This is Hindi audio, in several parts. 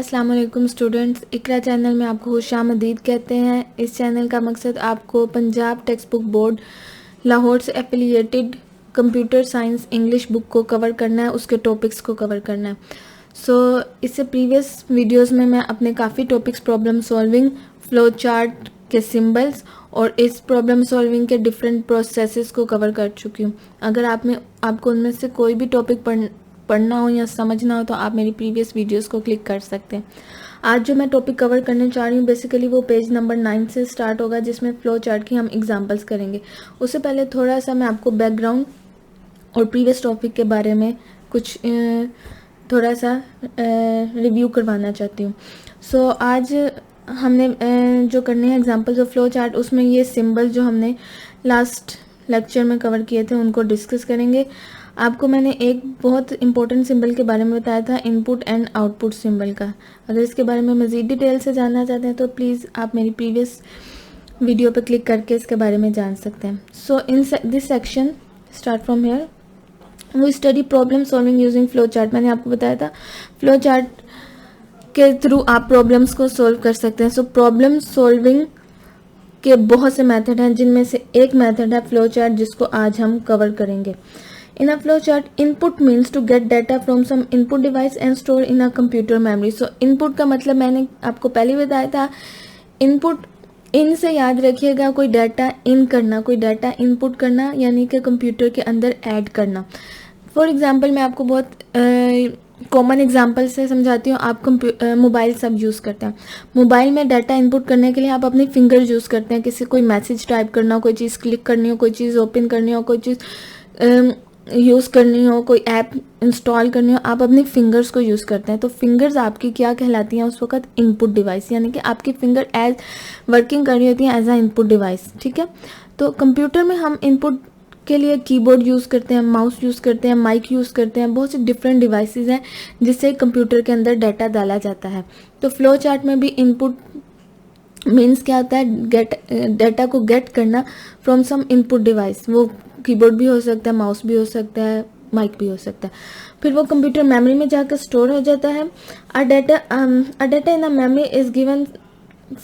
अस्सलाम वालेकुम स्टूडेंट्स, इकरा चैनल में आपको खुशामदीद कहते हैं। इस चैनल का मकसद आपको Punjab textbook board Lahore से affiliated computer science English book को कवर करना है, उसके टॉपिक्स को कवर करना है। इससे प्रीवियस वीडियोस में मैं अपने काफ़ी topics problem solving, flow chart के सिंबल्स और इस प्रॉब्लम सॉल्विंग के डिफरेंट प्रोसेसेस को कवर कर चुकी हूँ। अगर आपको उनमें से कोई भी टॉपिक पढ़ना हो या समझना हो तो आप मेरी प्रीवियस वीडियोस को क्लिक कर सकते हैं। आज जो मैं टॉपिक कवर करने चाह रही हूँ बेसिकली वो पेज नंबर 9 से स्टार्ट होगा, जिसमें फ्लो चार्ट की हम एग्जांपल्स करेंगे। उससे पहले थोड़ा सा मैं आपको बैकग्राउंड और प्रीवियस टॉपिक के बारे में कुछ थोड़ा सा रिव्यू करवाना चाहती हूँ। आज हमने जो करने हैं एग्जांपल्स ऑफ फ्लो चार्ट, उसमें ये सिंबल जो हमने लास्ट लेक्चर में कवर किए थे उनको डिस्कस करेंगे। आपको मैंने एक बहुत इंपॉर्टेंट सिंबल के बारे में बताया था, इनपुट एंड आउटपुट सिंबल का। अगर इसके बारे में मज़ीद डिटेल से जानना चाहते हैं तो प्लीज़ आप मेरी प्रीवियस वीडियो पर क्लिक करके इसके बारे में जान सकते हैं। In this section start from here वो study problem solving using flow chart. मैंने आपको बताया था फ्लो चार्ट के थ्रू आप प्रॉब्लम्स को सॉल्व कर सकते हैं। प्रॉब्लम सॉल्विंग के बहुत से मेथड हैं, जिनमें से एक मेथड है फ्लो चार्ट, जिसको आज हम कवर करेंगे। In a flowchart, input means to get data from some input device and store in a computer memory. Input का मतलब मैंने आपको पहले बताया था, input इन से याद रखिएगा कोई डाटा इन करना, कोई डाटा इनपुट करना, यानी कि कंप्यूटर के अंदर ऐड करना। फॉर एग्जांपल मैं आपको बहुत कॉमन एग्जांपल से समझाती हूँ। आप मोबाइल सब यूज़ करते हैं। मोबाइल में डाटा इनपुट करने के लिए आप अपनी फिंगर यूज़ करते हैं। किसी कोई मैसेज टाइप करना हो, कोई चीज़ क्लिक करनी हो, कोई चीज़ ओपन करनी हो, कोई चीज़ यूज़ करनी हो, कोई ऐप इंस्टॉल करनी हो, आप अपनी फिंगर्स को यूज़ करते हैं। तो फिंगर्स आपकी क्या कहलाती हैं उस वक्त? इनपुट डिवाइस, यानी कि आपकी फिंगर एज वर्किंग कर रही होती हैं एज अ इनपुट डिवाइस। ठीक है, तो कंप्यूटर में हम इनपुट के लिए कीबोर्ड यूज़ करते हैं, माउस यूज़ करते हैं, माइक यूज़ करते हैं, बहुत सी डिफरेंट डिवाइसेस हैं जिससे कंप्यूटर के अंदर डाटा डाला जाता है। तो फ्लो चार्ट में भी इनपुट मीन्स क्या होता है? डाटा को गेट करना फ्रॉम सम इनपुट डिवाइस। वो कीबोर्ड भी हो सकता है, माउस भी हो सकता है, माइक भी हो सकता है। फिर वो कंप्यूटर मेमोरी में जाकर स्टोर हो जाता है। A data in a memory is given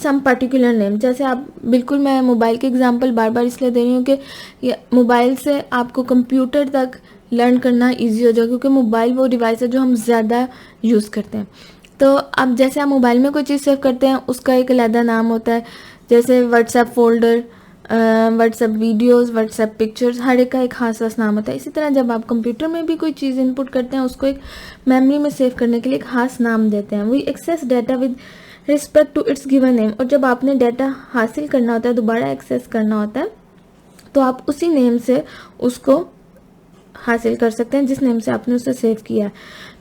some particular name. जैसे आप बिल्कुल, मैं मोबाइल के एग्जांपल बार बार इसलिए दे रही हूँ कि मोबाइल से आपको कंप्यूटर तक लर्न करना ईजी हो जाए, क्योंकि मोबाइल वो डिवाइस है जो हम ज़्यादा यूज़ करते हैं। तो अब जैसे आप मोबाइल में कोई चीज़ सेव करते हैं उसका एक अलग नाम होता है, जैसे WhatsApp folder, WhatsApp videos, WhatsApp pictures, हर एक का एक खास नाम होता है। इसी तरह जब आप कंप्यूटर में भी कोई चीज़ इनपुट करते हैं उसको एक मेमोरी में सेव करने के लिए एक खास नाम देते हैं। We access data with respect to its given name. और जब आपने डाटा हासिल करना होता है, दोबारा एक्सेस करना होता है, तो आप उसी नेम से उसको हासिल कर सकते हैं जिस नेम से आपने उसे सेव किया है।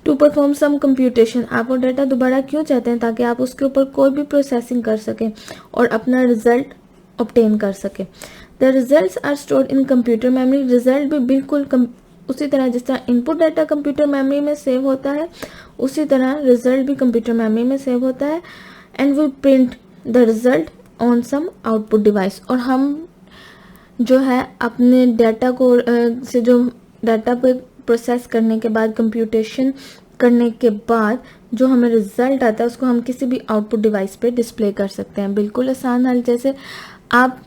टू परफॉर्म सम कंप्यूटेशन, आप वो डाटा दोबारा क्यों चाहते हैं? ताकि आप उसके ऊपर कोई भी प्रोसेसिंग कर सकें और अपना रिजल्ट ऑब्टेन कर सके। The results are stored in computer memory. Result भी बिल्कुल उसी तरह जिस तरह इनपुट डाटा कंप्यूटर मेमोरी में सेव होता है, उसी तरह रिजल्ट भी कंप्यूटर मेमोरी में सेव होता है। And we print the result on some output device. और हम जो है अपने डाटा को से जो डाटा पे प्रोसेस करने के बाद, कंप्यूटेशन करने के बाद जो हमें रिजल्ट आता है उसको हम किसी भी आउटपुट डिवाइस पे डिस्प्ले कर सकते हैं। बिल्कुल आसान हल। जैसे आप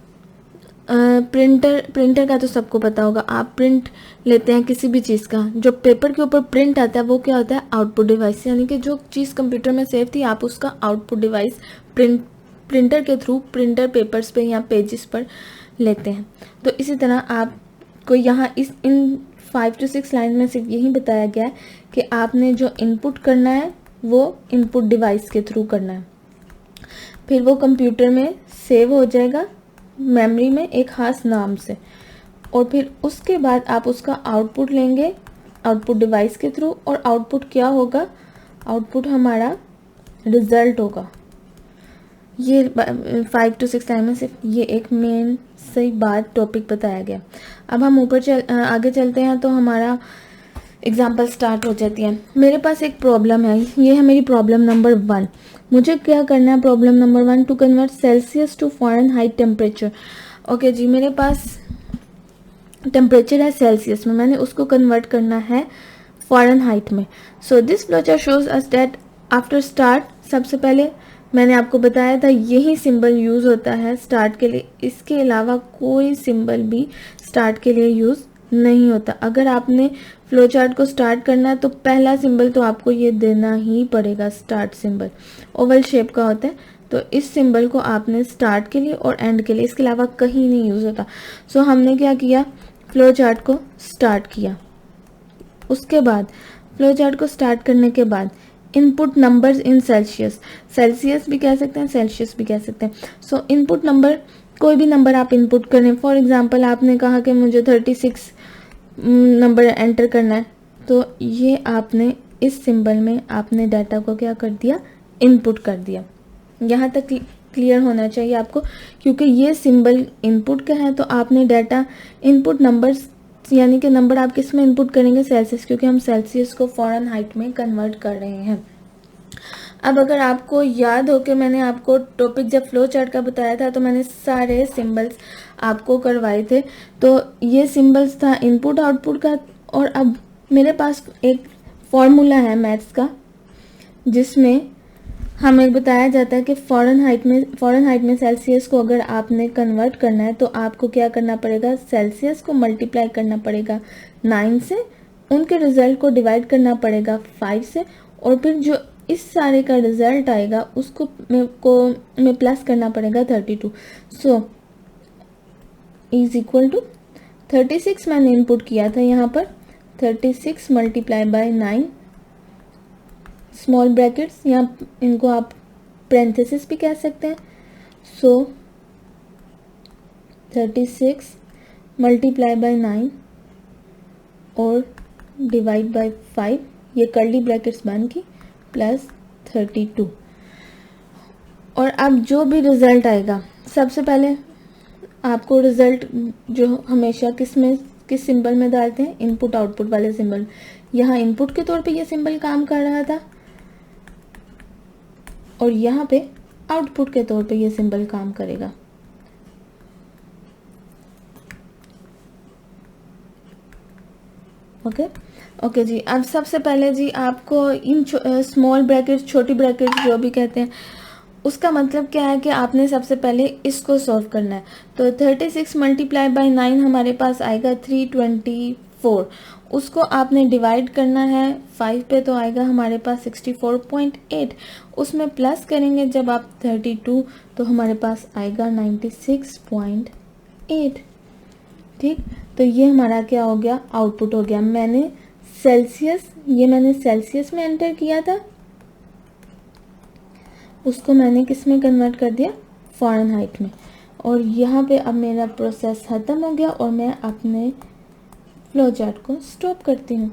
प्रिंटर का तो सबको पता होगा, आप प्रिंट लेते हैं किसी भी चीज़ का, जो पेपर के ऊपर प्रिंट आता है वो क्या होता है? Output device. यानी कि जो चीज़ कंप्यूटर में सेव थी आप उसका आउटपुट डिवाइस प्रिंटर के थ्रू प्रिंटर पेपर्स पे या पेजेस पर लेते हैं। तो इसी तरह आपको यहाँ इन 5 to 6 लाइन में सिर्फ यही बताया गया है कि आपने जो इनपुट करना है वो इनपुट डिवाइस के थ्रू करना है, फिर वो कंप्यूटर में सेव हो जाएगा मेमोरी में एक खास नाम से, और फिर उसके बाद आप उसका आउटपुट लेंगे आउटपुट डिवाइस के थ्रू। और आउटपुट क्या होगा? आउटपुट हमारा रिजल्ट होगा। ये 5 to 6 लाइन में सिर्फ ये एक मेन सही बात टॉपिक बताया गया। अब हम आगे चलते हैं तो हमारा एग्जाम्पल स्टार्ट हो जाती है। मेरे पास एक प्रॉब्लम है, ये है मेरी प्रॉब्लम नंबर 1। मुझे क्या करना है? Problem number 1, to convert Celsius to Fahrenheit temperature. Okay जी, मेरे पास टेम्परेचर है सेल्सियस में, मैंने उसको कन्वर्ट करना है फ़ारेनहाइट में। So this flowchart shows us that after start सबसे पहले मैंने आपको बताया था यही सिंबल यूज़ होता है स्टार्ट के लिए, इसके अलावा कोई सिंबल भी स्टार्ट के लिए यूज़ नहीं होता। अगर आपने फ्लो चार्ट को स्टार्ट करना है तो पहला सिंबल तो आपको ये देना ही पड़ेगा, स्टार्ट सिंबल ओवल शेप का होता है, तो इस सिंबल को आपने स्टार्ट के लिए और एंड के लिए, इसके अलावा कहीं नहीं यूज़ होता। सो हमने क्या किया, फ्लो चार्ट को स्टार्ट किया। उसके बाद फ्लो चार्ट को स्टार्ट करने के बाद input numbers in Celsius, Celsius भी कह सकते हैं, सेल्सियस भी कह सकते हैं। सो इनपुट नंबर, कोई भी नंबर आप इनपुट करें। फॉर एग्जांपल आपने कहा कि मुझे 36 नंबर एंटर करना है, तो ये आपने इस सिंबल में आपने डाटा को क्या कर दिया, इनपुट कर दिया। यहाँ तक क्लियर होना चाहिए आपको, क्योंकि ये सिंबल इनपुट का है तो आपने डाटा इनपुट नंबर्स, यानी कि नंबर आप किस में इनपुट करेंगे, सेल्सियस, क्योंकि हम सेल्सियस को फ़ारेनहाइट में कन्वर्ट कर रहे हैं। अब अगर आपको याद हो कि मैंने आपको टॉपिक जब फ्लो चार्ट का बताया था तो मैंने सारे सिंबल्स आपको करवाए थे, तो ये सिंबल्स था इनपुट आउटपुट का। और अब मेरे पास एक फॉर्मूला है मैथ्स का जिसमें हमें बताया जाता है कि फ़ारेनहाइट में सेल्सियस को अगर आपने कन्वर्ट करना है तो आपको क्या करना पड़ेगा, सेल्सियस को मल्टीप्लाई करना पड़ेगा 9 से, उनके रिजल्ट को डिवाइड करना पड़ेगा 5 से, और फिर जो इस सारे का रिजल्ट आएगा उसको में प्लस करना पड़ेगा 32। सो इज इक्वल टू 36 मैंने इनपुट किया था यहाँ पर, 36 मल्टीप्लाई बाय 9 स्मॉल ब्रैकेट्स, या इनको आप पेरेंथेसिस भी कह सकते हैं। सो 36 मल्टीप्लाई बाय 9 और डिवाइड बाय 5, ये कर्ली ब्रैकेट्स बन की, प्लस 32। और अब जो भी रिजल्ट आएगा, सबसे पहले आपको रिजल्ट जो हमेशा किस सिंबल में डालते हैं, इनपुट आउटपुट वाले सिंबल। यहाँ इनपुट के तौर पे ये सिंबल काम कर रहा था और यहाँ पे आउटपुट के तौर पे ये सिंबल काम करेगा। ओके जी। अब सबसे पहले जी आपको इन स्मॉल ब्रैकेट, छोटी ब्रैकेट जो भी कहते हैं, उसका मतलब क्या है कि आपने सबसे पहले इसको सॉल्व करना है। तो 36 मल्टीप्लाई बाय 9 हमारे पास आएगा 324, उसको आपने डिवाइड करना है 5 पे तो आएगा हमारे पास 64.8, उसमें प्लस करेंगे जब आप 32 तो हमारे पास आएगा 96.8। ठीक, तो ये हमारा क्या हो गया, आउटपुट हो गया। मैंने सेल्सियस में एंटर किया था, उसको मैंने किस में कन्वर्ट कर दिया, फ़ारेनहाइट में। और यहाँ पे अब मेरा प्रोसेस ख़त्म हो गया और मैं अपने फ्लो चार्ट को स्टॉप करती हूँ।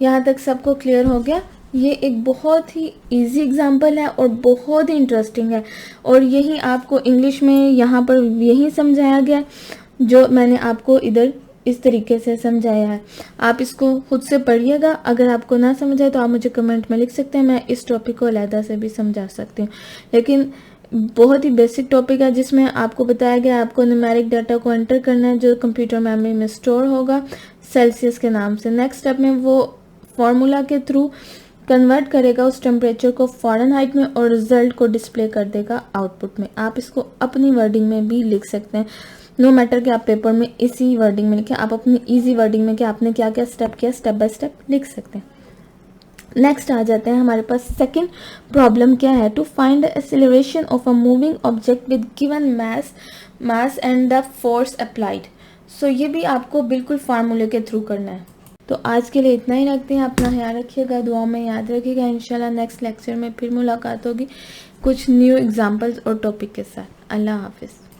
यहाँ तक सबको क्लियर हो गया। ये एक बहुत ही इजी एग्जाम्पल है और बहुत ही इंटरेस्टिंग है, और यही आपको इंग्लिश में यहाँ पर यही समझाया गया जो मैंने आपको इधर इस तरीके से समझाया है। आप इसको खुद से पढ़िएगा, अगर आपको ना समझ आए तो आप मुझे कमेंट में लिख सकते हैं, मैं इस टॉपिक को अलहदा से भी समझा सकती हूँ। लेकिन बहुत ही बेसिक टॉपिक है जिसमें आपको बताया गया आपको न्यूमेरिक डाटा को एंटर करना है जो कंप्यूटर मेमोरी में स्टोर होगा सेल्सियस के नाम से। नेक्स्ट स्टेप में वो फॉर्मूला के थ्रू कन्वर्ट करेगा उस टेम्परेचर को फ़ारेनहाइट में और रिजल्ट को डिस्प्ले कर देगा आउटपुट में। आप इसको अपनी वर्डिंग में भी लिख सकते हैं, नो मैटर कि आप पेपर में इसी वर्डिंग में लिखें, आप अपनी इजी वर्डिंग में कि आपने क्या क्या स्टेप किया स्टेप बाय स्टेप लिख सकते हैं। नेक्स्ट आ जाते हैं हमारे पास सेकंड प्रॉब्लम क्या है, to find the acceleration of a moving object with given mass and the force applied. So ये भी आपको बिल्कुल फार्मूले के थ्रू करना है। तो आज के लिए इतना ही रखते हैं, अपना ख्याल रखिएगा, दुआओं में याद रखिएगा। इंशाल्लाह नेक्स्ट लेक्चर में फिर मुलाकात होगी कुछ न्यू एग्जांपल्स और टॉपिक के साथ। अल्लाह हाफिज़।